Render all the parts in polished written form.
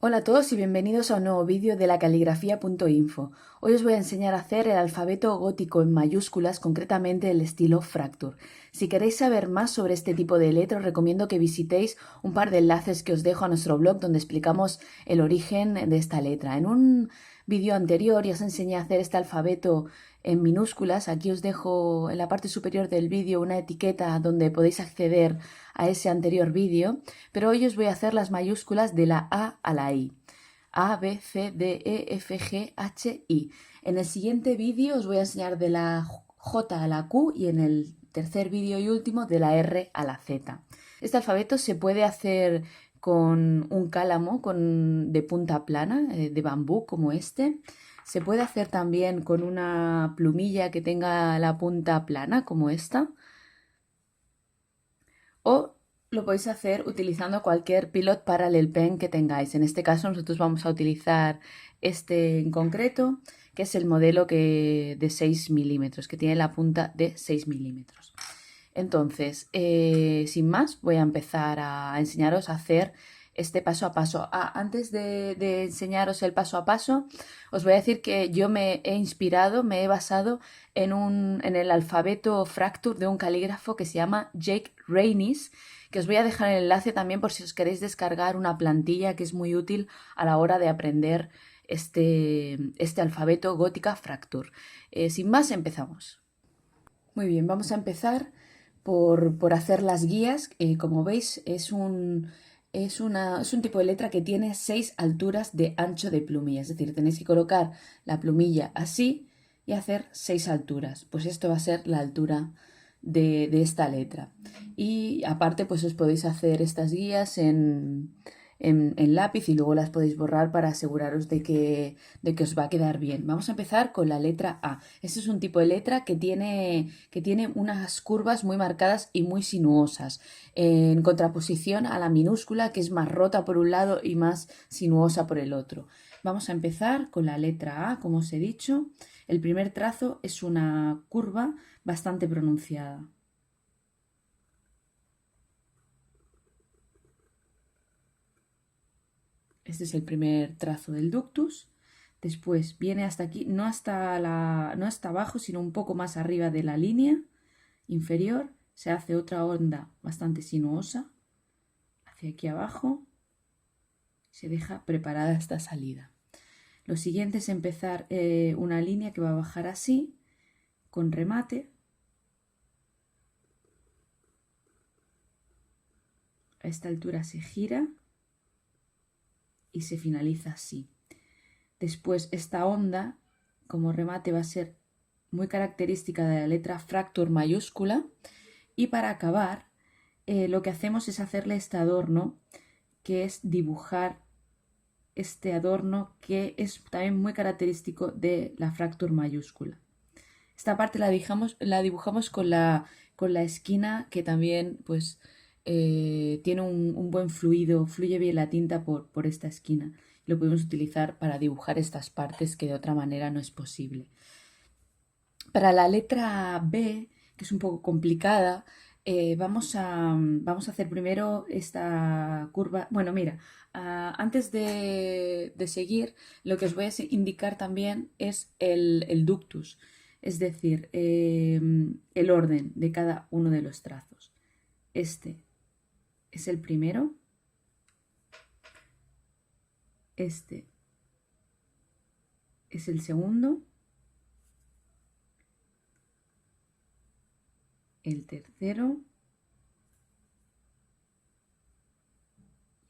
Hola a todos y bienvenidos a un nuevo vídeo de la caligrafía.info. Hoy os voy a enseñar a hacer el alfabeto gótico en mayúsculas, concretamente el estilo Fracture. Si queréis saber más sobre este tipo de letra, os recomiendo que visitéis un par de enlaces que os dejo a nuestro blog donde explicamos el origen de esta letra. En un vídeo anterior ya os enseñé a hacer este alfabeto en minúsculas. Aquí os dejo en la parte superior del vídeo una etiqueta donde podéis acceder a ese anterior vídeo, pero hoy os voy a hacer las mayúsculas de la A a la I. A, B, C, D, E, F, G, H, I. En el siguiente vídeo os voy a enseñar de la J a la Q y en el tercer vídeo y último de la R a la Z. Este alfabeto se puede hacer con un cálamo de punta plana, de bambú como este. Se puede hacer también con una plumilla que tenga la punta plana como esta. O lo podéis hacer utilizando cualquier Pilot Parallel Pen que tengáis. En este caso nosotros vamos a utilizar este en concreto, que es el modelo de 6 milímetros, que tiene la punta de 6 milímetros. Entonces, sin más, voy a empezar a enseñaros a hacer este paso a paso. Antes de enseñaros el paso a paso, os voy a decir que yo me he inspirado, me he basado en el alfabeto Fracture de un calígrafo que se llama Jake Reynis, que os voy a dejar el enlace también por si os queréis descargar una plantilla que es muy útil a la hora de aprender este alfabeto gótica Fracture. Sin más, empezamos. Muy bien, vamos a empezar por hacer las guías. Como veis, es un tipo de letra que tiene 6 alturas de ancho de plumilla. Es decir, tenéis que colocar la plumilla así y hacer 6 alturas. Pues esto va a ser la altura de esta letra. Y aparte, pues os podéis hacer estas guías en lápiz y luego las podéis borrar para aseguraros de que os va a quedar bien. Vamos a empezar con la letra A. Este es un tipo de letra que tiene unas curvas muy marcadas y muy sinuosas, en contraposición a la minúscula, que es más rota por un lado y más sinuosa por el otro. Vamos a empezar con la letra A, como os he dicho. El primer trazo es una curva bastante pronunciada. Este es el primer trazo del ductus. Después viene hasta aquí, no hasta abajo, sino un poco más arriba de la línea inferior. Se hace otra onda bastante sinuosa hacia aquí abajo. Se deja preparada esta salida. Lo siguiente es empezar una línea que va a bajar así, con remate. A esta altura se gira y se finaliza así. Después esta onda como remate va a ser muy característica de la letra Fracture mayúscula, y para acabar lo que hacemos es hacerle este adorno, que es dibujar este adorno que es también muy característico de la Fracture mayúscula. Esta parte la dibujamos con la esquina, que también pues tiene un buen fluido, fluye bien la tinta por esta esquina. Lo podemos utilizar para dibujar estas partes que de otra manera no es posible. Para la letra B, que es un poco complicada, vamos a hacer primero esta curva. Bueno, mira, antes de seguir, lo que os voy a indicar también es el ductus, es decir, el orden de cada uno de los trazos. Este es el primero, este es el segundo, el tercero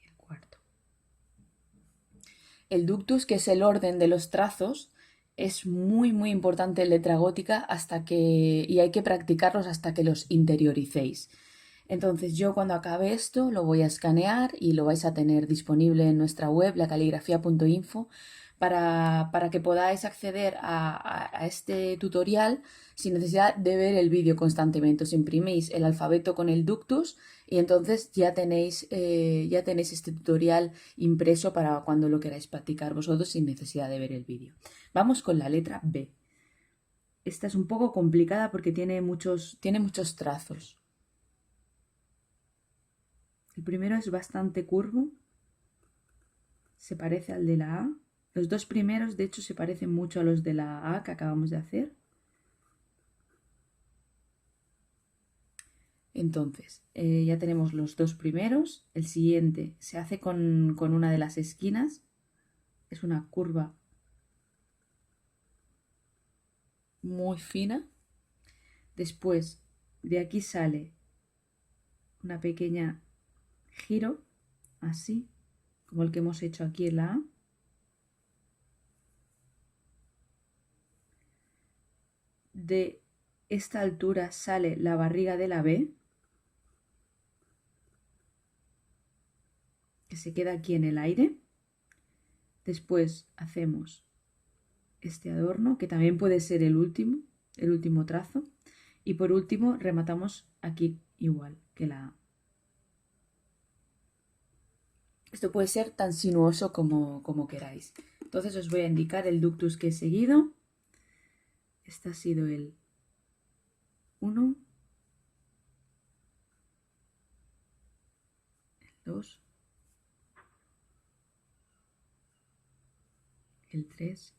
y el cuarto. El ductus, que es el orden de los trazos, es muy importante en letra gótica y hay que practicarlos hasta que los interioricéis. Entonces yo cuando acabe esto lo voy a escanear y lo vais a tener disponible en nuestra web, lacaligrafía.info, para que podáis acceder a este tutorial sin necesidad de ver el vídeo constantemente. Os imprimís el alfabeto con el ductus y entonces ya tenéis este tutorial impreso para cuando lo queráis practicar vosotros sin necesidad de ver el vídeo. Vamos con la letra B. Esta es un poco complicada porque tiene muchos trazos. El primero es bastante curvo, se parece al de la A. Los dos primeros, de hecho, se parecen mucho a los de la A que acabamos de hacer. Entonces, ya tenemos los dos primeros. El siguiente se hace con una de las esquinas. Es una curva muy fina. Después, de aquí sale una pequeña giro, así, como el que hemos hecho aquí en la A. De esta altura sale la barriga de la B, que se queda aquí en el aire. Después hacemos este adorno, que también puede ser el último trazo. Y por último rematamos aquí igual que la A. Esto puede ser tan sinuoso como queráis. Entonces os voy a indicar el ductus que he seguido. Este ha sido el 1, el 2, el 3,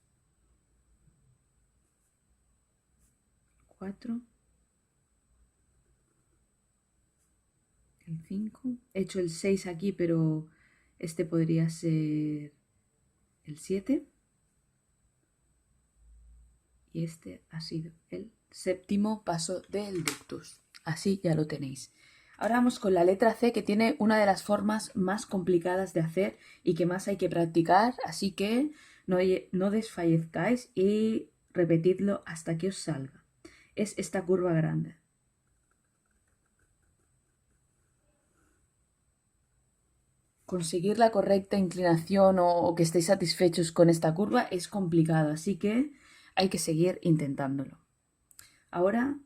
4, el 5. He hecho el 6 aquí, pero este podría ser el 7. Y este ha sido el séptimo paso del ductus. Así ya lo tenéis. Ahora vamos con la letra C, que tiene una de las formas más complicadas de hacer y que más hay que practicar, así que no desfallezcáis y repetidlo hasta que os salga. Es esta curva grande. Conseguir la correcta inclinación o que estéis satisfechos con esta curva es complicado, así que hay que seguir intentándolo. Ahora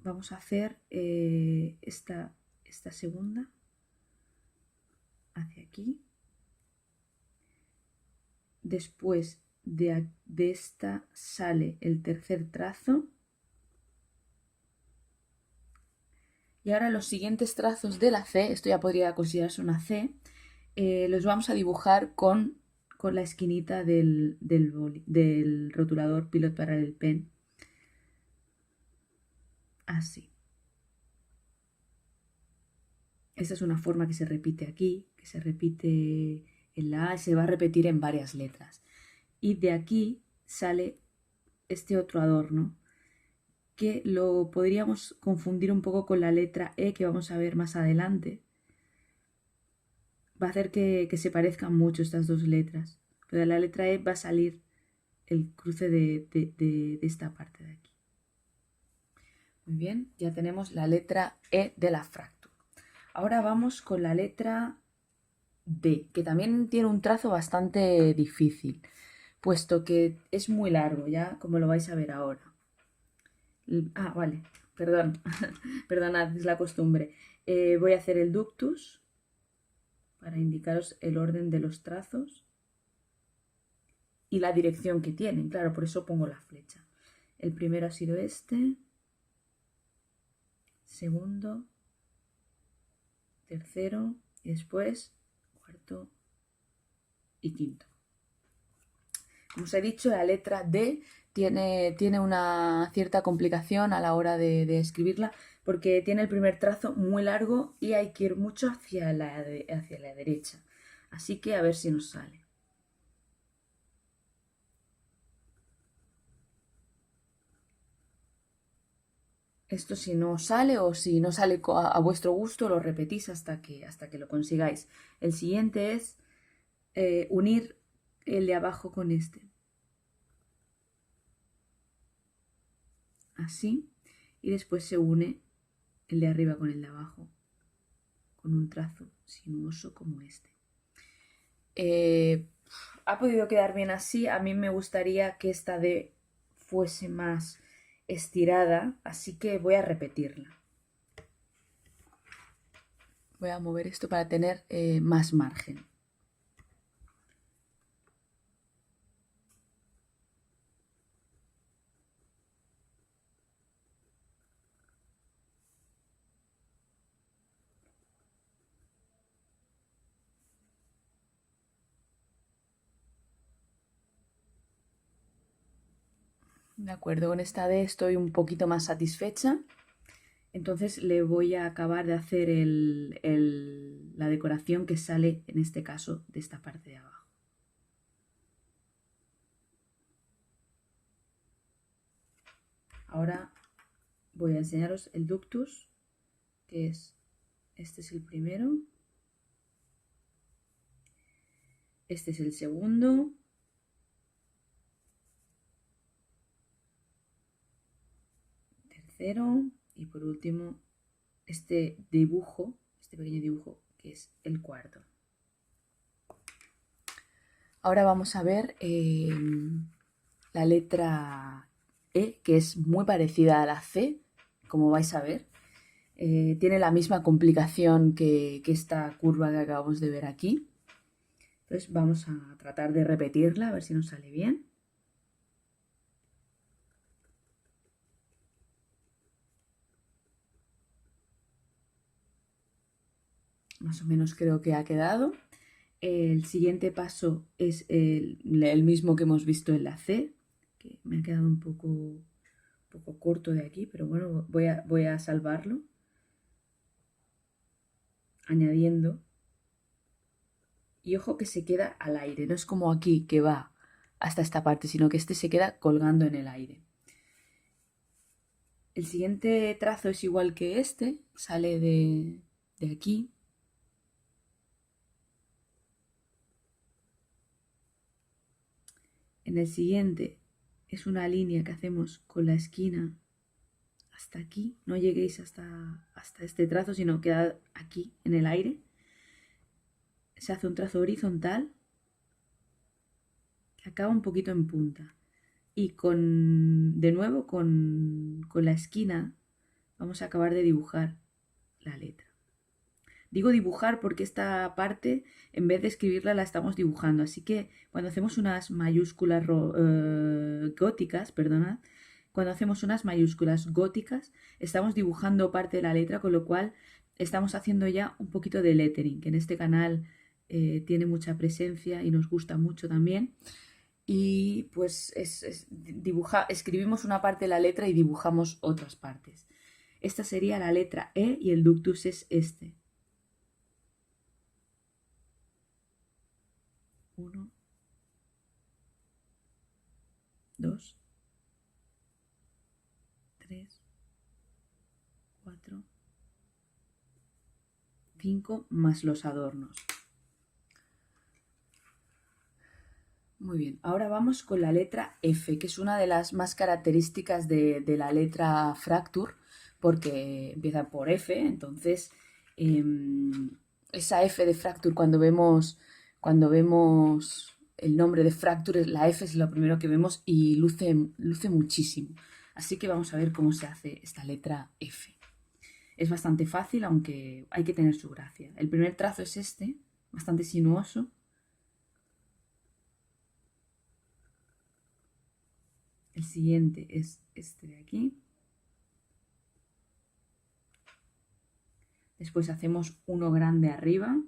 vamos a hacer esta segunda hacia aquí. Después de esta sale el tercer trazo. Y ahora los siguientes trazos de la C, esto ya podría considerarse una C, los vamos a dibujar con la esquinita del rotulador Pilot Parallel Pen. Así. Esta es una forma que se repite aquí, que se repite en la A y se va a repetir en varias letras. Y de aquí sale este otro adorno que lo podríamos confundir un poco con la letra E que vamos a ver más adelante. Va a hacer que se parezcan mucho estas dos letras, pero de la letra E va a salir el cruce de esta parte de aquí. Muy bien, ya tenemos la letra E de la fracture. Ahora vamos con la letra D, que también tiene un trazo bastante difícil, puesto que es muy largo, ya como lo vais a ver ahora. Vale, perdón, perdonad, es la costumbre. Voy a hacer el ductus para indicaros el orden de los trazos y la dirección que tienen, claro, por eso pongo la flecha. El primero ha sido este, segundo, tercero y después cuarto y quinto. Como os he dicho, la letra D tiene una cierta complicación a la hora de escribirla porque tiene el primer trazo muy largo y hay que ir mucho hacia la derecha. Así que a ver si nos sale. Esto si no sale o si no sale a vuestro gusto, lo repetís hasta que lo consigáis. El siguiente es unir el de abajo con este. Así. Y después se une el de arriba con el de abajo, con un trazo sinuoso como este. Ha podido quedar bien así. A mí me gustaría que esta D fuese más estirada, así que voy a repetirla. Voy a mover esto para tener más margen. De acuerdo, con esta D estoy un poquito más satisfecha. Entonces le voy a acabar de hacer la decoración que sale, en este caso, de esta parte de abajo. Ahora voy a enseñaros el ductus, que este es el primero, este es el segundo, tercero y por último este dibujo, este pequeño dibujo que es el cuarto. Ahora vamos a ver la letra E, que es muy parecida a la C, como vais a ver. Tiene la misma complicación que esta curva que acabamos de ver aquí. Entonces vamos a tratar de repetirla, a ver si nos sale bien. Más o menos creo que ha quedado. El siguiente paso es el mismo que hemos visto en la C, que me ha quedado un poco corto de aquí, pero bueno, voy a salvarlo añadiendo. Y ojo que se queda al aire, no es como aquí que va hasta esta parte, sino que este se queda colgando en el aire. El siguiente trazo es igual que este, sale de aquí. En el siguiente es una línea que hacemos con la esquina hasta aquí. No lleguéis hasta este trazo, sino queda aquí en el aire. Se hace un trazo horizontal que acaba un poquito en punta. Y de nuevo con la esquina vamos a acabar de dibujar la letra. Digo dibujar porque esta parte, en vez de escribirla, la estamos dibujando. Así que cuando hacemos unas mayúsculas góticas, perdonad, cuando hacemos unas mayúsculas góticas, estamos dibujando parte de la letra, con lo cual estamos haciendo ya un poquito de lettering, que en este canal tiene mucha presencia y nos gusta mucho también. Y pues escribimos una parte de la letra y dibujamos otras partes. Esta sería la letra E y el ductus es este. 1, 2, 3, 4, 5 más los adornos. Muy bien, ahora vamos con la letra F, que es una de las más características de la letra Fracture, porque empieza por F, entonces esa F de Fracture cuando vemos el nombre de Fracture, la F es lo primero que vemos y luce muchísimo. Así que vamos a ver cómo se hace esta letra F. Es bastante fácil, aunque hay que tener su gracia. El primer trazo es este, bastante sinuoso. El siguiente es este de aquí. Después hacemos uno grande arriba,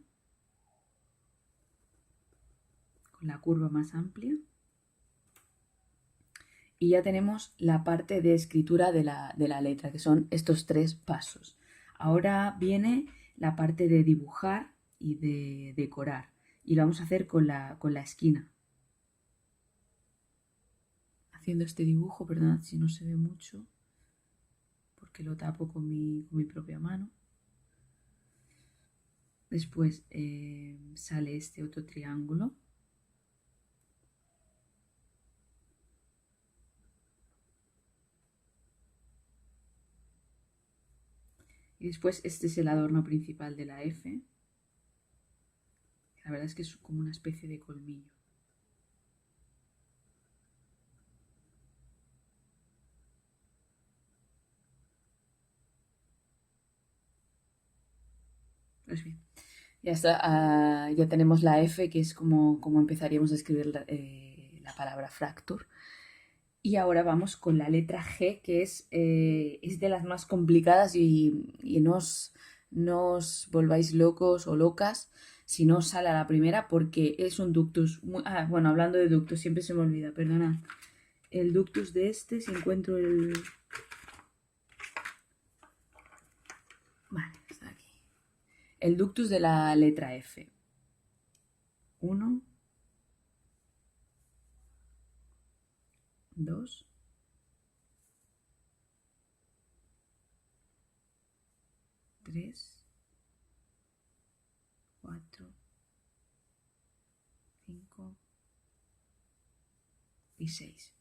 con la curva más amplia. Y ya tenemos la parte de escritura de la letra, que son estos 3 pasos. Ahora viene la parte de dibujar y de decorar. Y lo vamos a hacer con la esquina. Haciendo este dibujo, perdonad si no se ve mucho, porque lo tapo con mi propia mano. Después sale este otro triángulo. Y después este es el adorno principal de la F. La verdad es que es como una especie de colmillo. Pues bien, ya está, ya tenemos la F, que es como empezaríamos a escribir la palabra fracture. Y ahora vamos con la letra G, que es de las más complicadas y no os volváis locos o locas si no os sale a la primera, porque es un ductus. Bueno, hablando de ductus, siempre se me olvida, perdonad. el ductus de este, si encuentro el... Vale, está aquí. El ductus de la letra F. 1, 2, 3, 4, 5 y 6.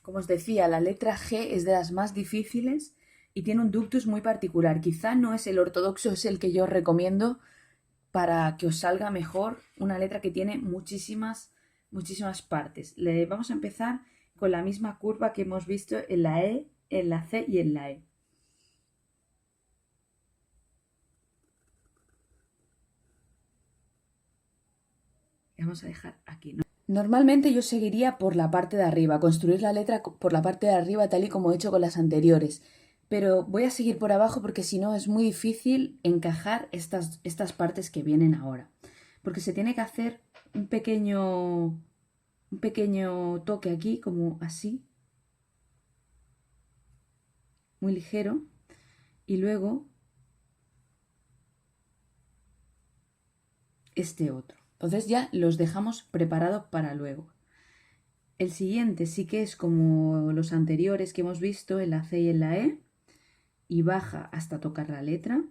Como os decía, la letra G es de las más difíciles y tiene un ductus muy particular. Quizá no es el ortodoxo, es el que yo os recomiendo para que os salga mejor una letra que tiene muchísimas partes. Vamos a empezar con la misma curva que hemos visto en la E, en la C y en la E. Vamos a dejar aquí, ¿no? Normalmente yo seguiría por la parte de arriba, construir la letra por la parte de arriba tal y como he hecho con las anteriores. Pero voy a seguir por abajo porque si no es muy difícil encajar estas partes que vienen ahora. Porque se tiene que hacer un pequeño toque aquí, como así. Muy ligero. Y luego este otro. Entonces ya los dejamos preparados para luego. El siguiente sí que es como los anteriores que hemos visto en la C y en la E. Y baja hasta tocar la letra.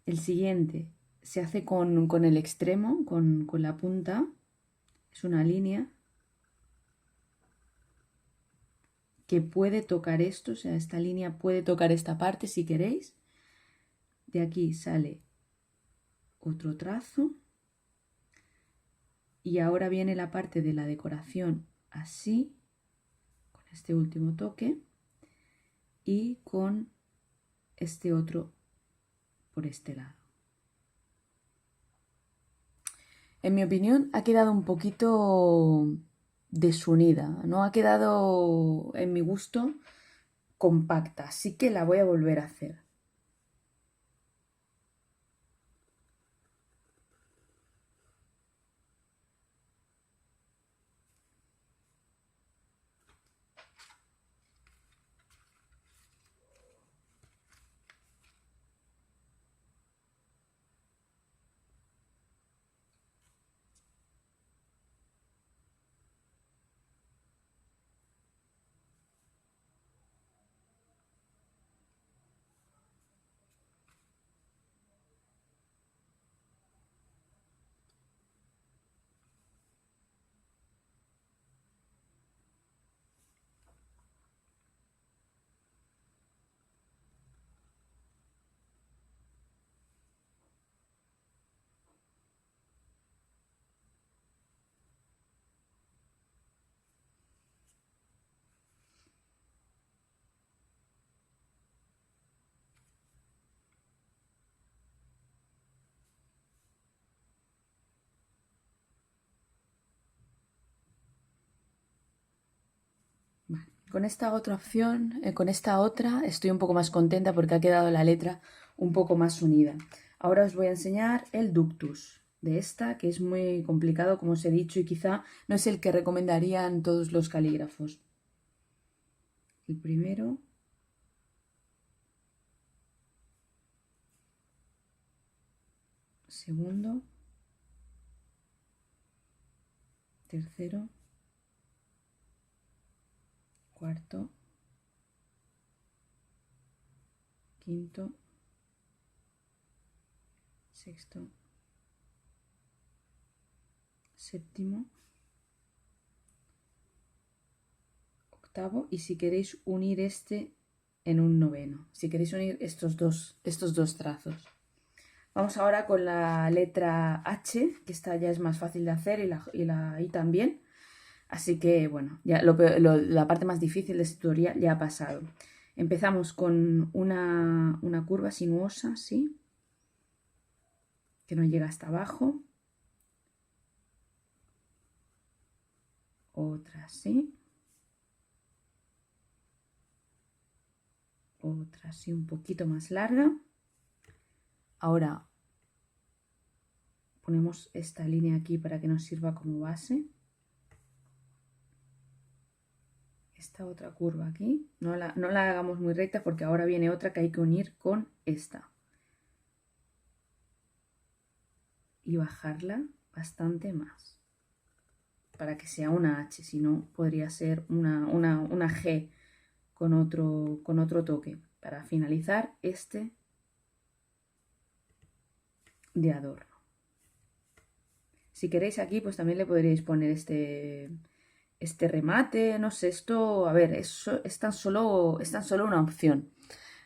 El siguiente se hace con el extremo, con la punta. Es una línea que puede tocar esto, o sea, esta línea puede tocar esta parte si queréis. De aquí sale otro trazo. Y ahora viene la parte de la decoración así, con este último toque. Y con este otro por este lado. En mi opinión ha quedado un poquito desunida, no ha quedado en mi gusto compacta, así que la voy a volver a hacer. Vale. Con esta otra opción, con esta otra, estoy un poco más contenta porque ha quedado la letra un poco más unida. Ahora os voy a enseñar el ductus de esta, que es muy complicado, como os he dicho, y quizá no es el que recomendarían todos los calígrafos. El primero. Segundo. Tercero. Cuarto. Quinto. Sexto. Séptimo. Octavo. Y si queréis unir este en un noveno. Si queréis unir estos dos trazos. Vamos ahora con la letra H, que esta ya es más fácil de hacer y la I también. Así que, bueno, ya la parte más difícil de este tutorial ya ha pasado. Empezamos con una curva sinuosa, ¿sí? Que no llega hasta abajo. Otra así. Otra así un poquito más larga. Ahora ponemos esta línea aquí para que nos sirva como base. Esta otra curva aquí, no la hagamos muy recta porque ahora viene otra que hay que unir con esta. Y bajarla bastante más para que sea una H, si no podría ser una G con otro toque, para finalizar este de adorno. Si queréis aquí, pues también le podríais poner este remate, no sé, esto, a ver, es tan solo una opción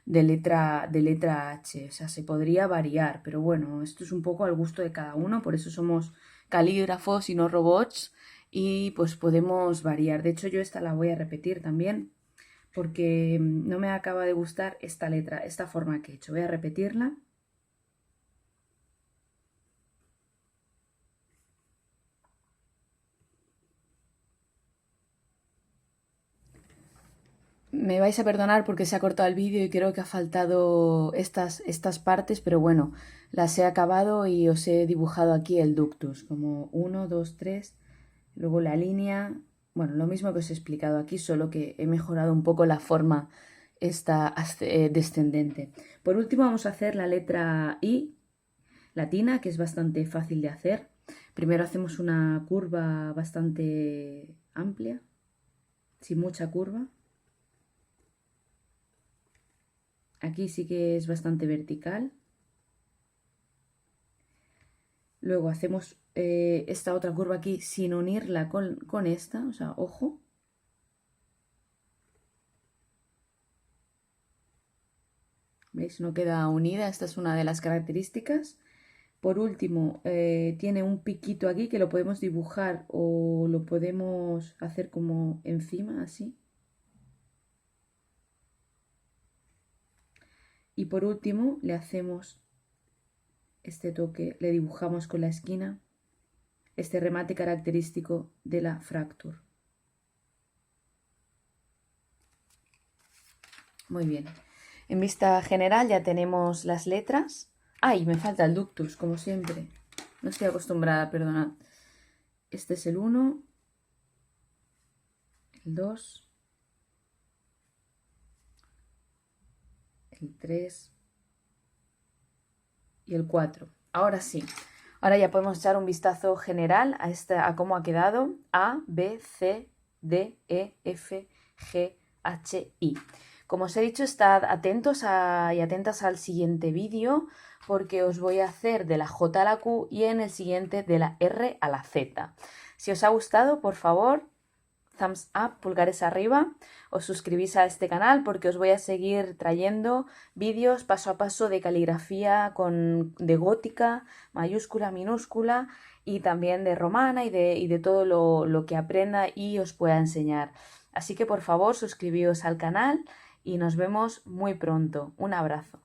de letra H, o sea, se podría variar, pero bueno, esto es un poco al gusto de cada uno, por eso somos calígrafos y no robots, y pues podemos variar. De hecho, yo esta la voy a repetir también, porque no me acaba de gustar esta letra, esta forma que he hecho. Voy a repetirla. Me vais a perdonar porque se ha cortado el vídeo y creo que ha faltado estas partes, pero bueno, las he acabado y os he dibujado aquí el ductus, como 1, 2, 3, luego la línea, bueno, lo mismo que os he explicado aquí, solo que he mejorado un poco la forma esta descendente. Por último vamos a hacer la letra I latina, que es bastante fácil de hacer. Primero hacemos una curva bastante amplia, sin mucha curva. Aquí sí que es bastante vertical. Luego hacemos esta otra curva aquí sin unirla con esta, o sea, ojo. ¿Veis? No queda unida, esta es una de las características. Por último, tiene un piquito aquí que lo podemos dibujar o lo podemos hacer como encima, así. Y por último le hacemos este toque, le dibujamos con la esquina este remate característico de la fracture. Muy bien. En vista general ya tenemos las letras. ¡Ay! Me falta el ductus, como siempre. No estoy acostumbrada, perdonad. Este es el 1, el 2, el 3 y el 4. Ahora sí. Ahora ya podemos echar un vistazo general a cómo ha quedado A, B, C, D, E, F, G, H, I. Como os he dicho, estad atentos y atentas al siguiente vídeo porque os voy a hacer de la J a la Q y en el siguiente de la R a la Z. Si os ha gustado, por favor, thumbs up, pulgares arriba, os suscribís a este canal porque os voy a seguir trayendo vídeos paso a paso de caligrafía de gótica, mayúscula, minúscula y también de romana y de todo lo que aprenda y os pueda enseñar. Así que por favor suscribíos al canal y nos vemos muy pronto. Un abrazo.